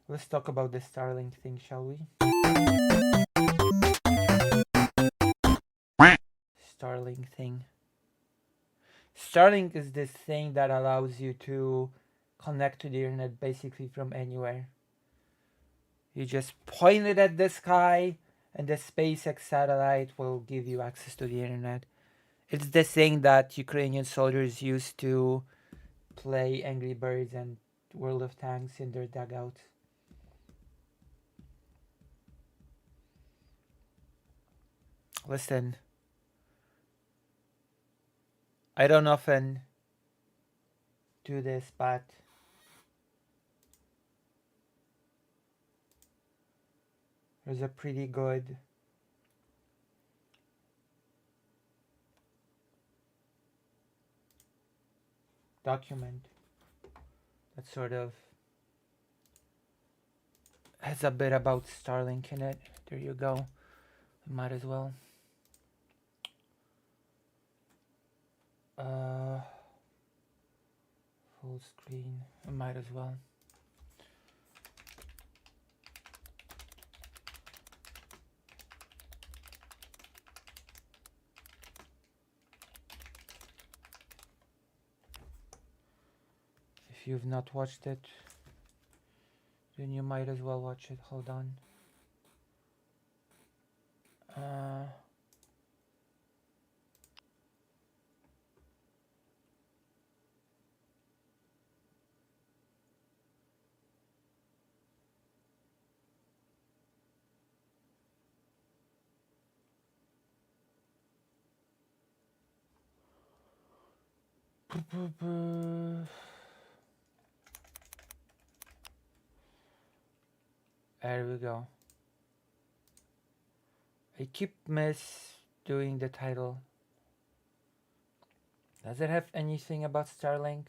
Let's talk about the Starlink thing, shall we? Starlink thing. Starlink is this thing that allows you to connect to the internet basically from anywhere. You just point it at the sky, and the SpaceX satellite will give you access to the internet. It's the thing that Ukrainian soldiers used to play Angry Birds and World of Tanks in their dugouts. Listen, I don't often do this, but there's a pretty good document that sort of has a bit about Starlink in it. There you go. Might as well. Full screen. I might as well. If you've not watched it, then you might as well watch it. Hold on. There we go. I keep doing the title. Does it have anything about Starlink?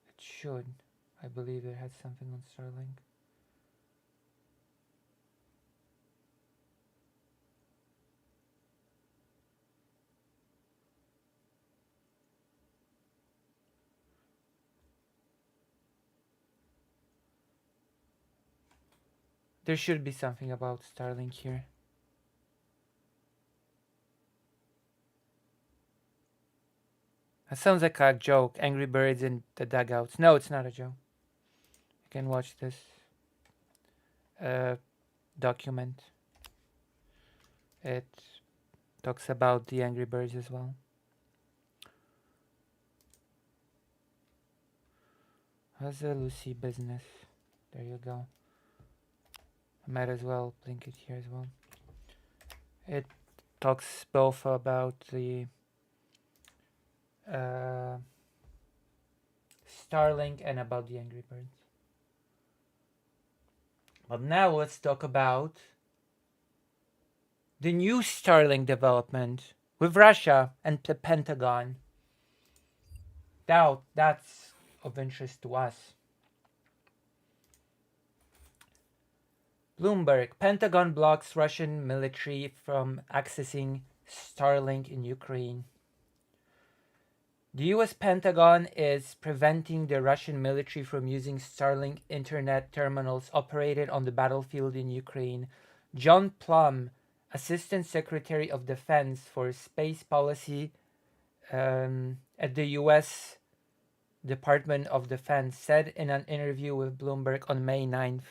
It should. I believe it has something on Starlink. There should be something about Starlink here. That sounds like a joke. Angry Birds in the dugouts. No, it's not a joke. You can watch this document. It talks about the Angry Birds as well. How's the Lucy business? There you go. I might as well link it here as well. It talks both about the Starlink and about the Angry Birds. But now let's talk about the new Starlink development with Russia and the Pentagon. Now that's of interest to us. Bloomberg, Pentagon blocks Russian military from accessing Starlink in Ukraine. The US Pentagon is preventing the Russian military from using Starlink internet terminals operated on the battlefield in Ukraine. John Plum, Assistant Secretary of Defense for Space Policy at the US Department of Defense, said in an interview with Bloomberg on May 9th.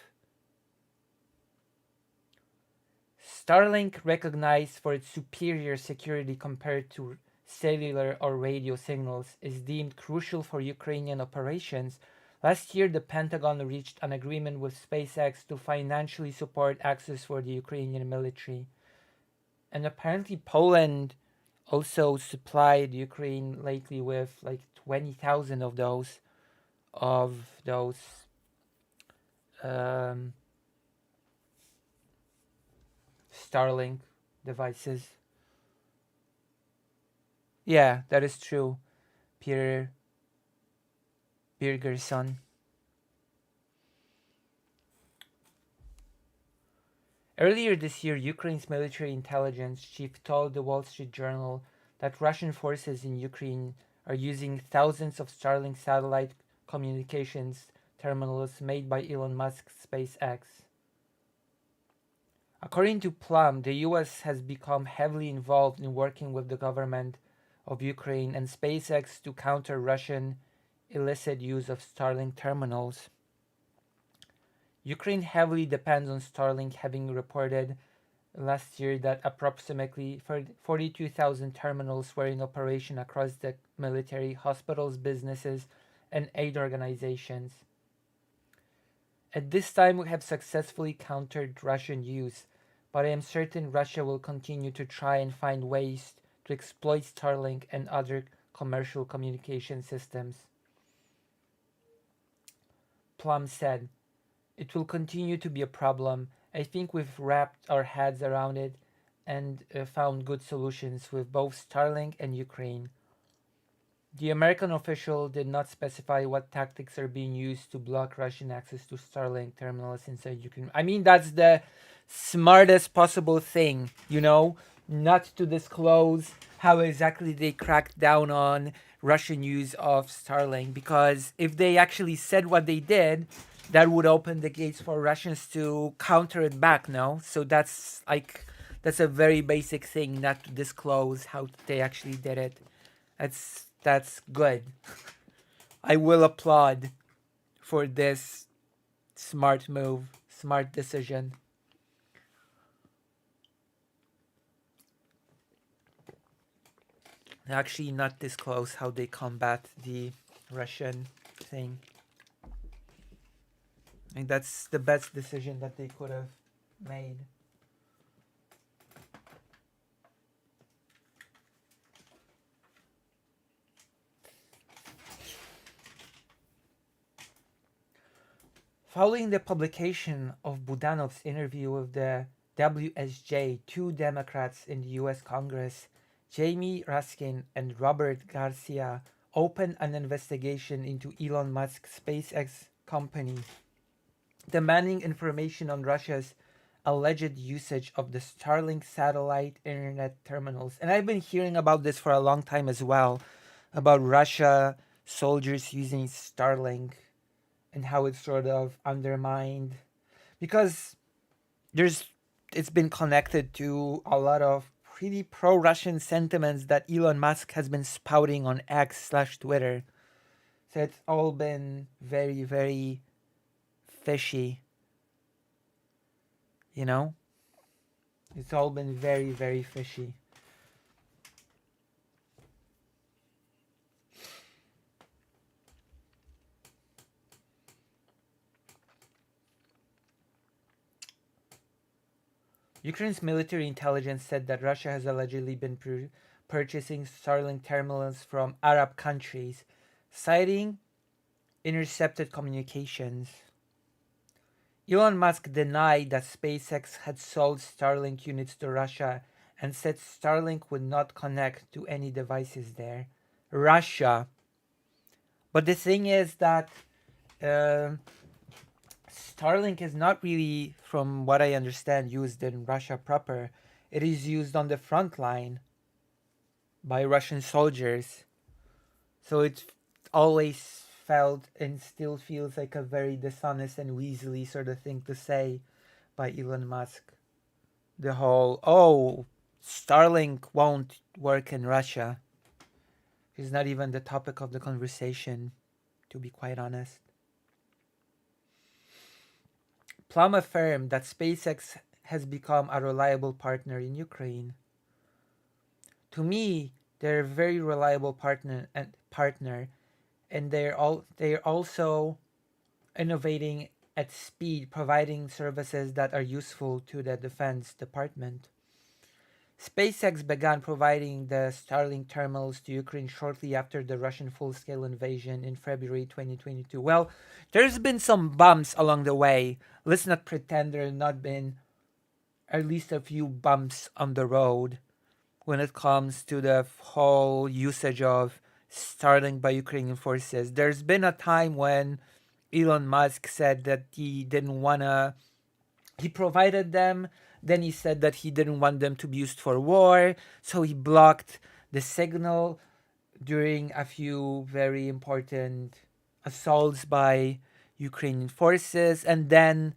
Starlink, recognized for its superior security compared to cellular or radio signals, is deemed crucial for Ukrainian operations. Last year, the Pentagon reached an agreement with SpaceX to financially support access for the Ukrainian military. And apparently Poland also supplied Ukraine lately with like 20,000 of those Starlink devices. Yeah, that is true. Peter Birgerson. Earlier this year, Ukraine's military intelligence chief told the Wall Street Journal that Russian forces in Ukraine are using thousands of Starlink satellite communications terminals made by Elon Musk's SpaceX. According to Plum, the US has become heavily involved in working with the government of Ukraine and SpaceX to counter Russian illicit use of Starlink terminals. Ukraine heavily depends on Starlink, having reported last year that approximately 42,000 terminals were in operation across the military, hospitals, businesses, and aid organizations. At this time, we have successfully countered Russian use, but I am certain Russia will continue to try and find ways to exploit Starlink and other commercial communication systems. Plum said, "It will continue to be a problem. I think we've wrapped our heads around it and found good solutions with both Starlink and Ukraine." The American official did not specify what tactics are being used to block Russian access to Starlink terminals inside Ukraine. I mean, that's the smartest possible thing, not to disclose how exactly they cracked down on Russian use of Starlink, because if they actually said what they did, that would open the gates for Russians to counter it back, no? So that's a very basic thing, not to disclose how they actually did it. That's good. I will applaud for this smart move, smart decision. Actually, not disclose how they combat the Russian thing. I think that's the best decision that they could have made. Following the publication of Budanov's interview with the WSJ, two Democrats in the US Congress, Jamie Raskin and Robert Garcia, opened an investigation into Elon Musk's SpaceX company, demanding information on Russia's alleged usage of the Starlink satellite internet terminals. And I've been hearing about this for a long time as well, about Russia soldiers using Starlink and how it's sort of undermined, because it's been connected to a lot of pretty pro-Russian sentiments that Elon Musk has been spouting on X/Twitter. So it's all been very, very fishy. It's all been very, very fishy. Ukraine's military intelligence said that Russia has allegedly been purchasing Starlink terminals from Arab countries, citing intercepted communications. Elon Musk denied that SpaceX had sold Starlink units to Russia and said Starlink would not connect to any devices there. Russia. But the thing is that Starlink is not really, from what I understand, used in Russia proper. It is used on the front line by Russian soldiers. So it always felt and still feels like a very dishonest and weaselly sort of thing to say by Elon Musk. The whole, Starlink won't work in Russia is not even the topic of the conversation, to be quite honest. Plum affirmed that SpaceX has become a reliable partner in Ukraine. To me, they're a very reliable partner, and they're also innovating at speed, providing services that are useful to the Defense Department. SpaceX began providing the Starlink terminals to Ukraine shortly after the Russian full-scale invasion in February 2022. Well, there's been some bumps along the way. Let's not pretend there have not been at least a few bumps on the road when it comes to the whole usage of Starlink by Ukrainian forces. There's been a time when Elon Musk said that he provided them. Then he said that he didn't want them to be used for war, so he blocked the signal during a few very important assaults by Ukrainian forces, and then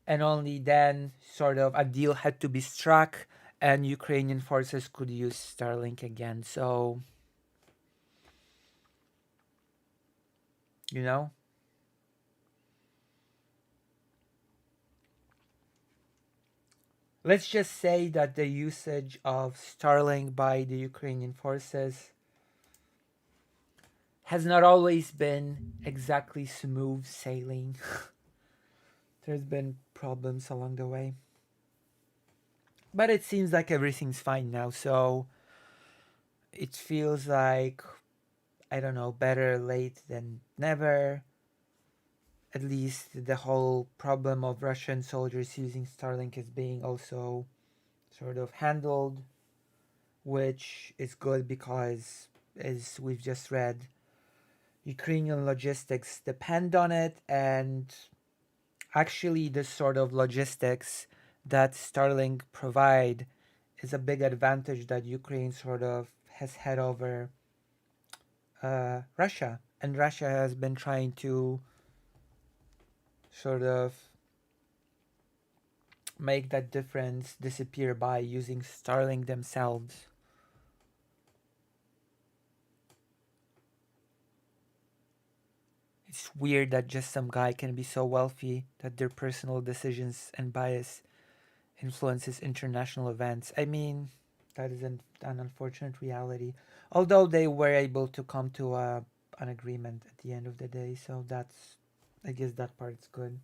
and only then sort of a deal had to be struck and Ukrainian forces could use Starlink again. So, you know, let's just say that the usage of Starlink by the Ukrainian forces has not always been exactly smooth sailing. There's been problems along the way. But it seems like everything's fine now, so it feels like, I don't know, better late than never. At least the whole problem of Russian soldiers using Starlink is being also sort of handled, which is good because, as we've just read, Ukrainian logistics depend on it, and actually, this sort of logistics that Starlink provide is a big advantage that Ukraine sort of has had over Russia, and Russia has been trying to sort of make that difference disappear by using Starlink themselves. It's weird that just some guy can be so wealthy that their personal decisions and bias influences international events. I mean, that is an unfortunate reality. Although they were able to come to an agreement at the end of the day, so that's, I guess that part's good.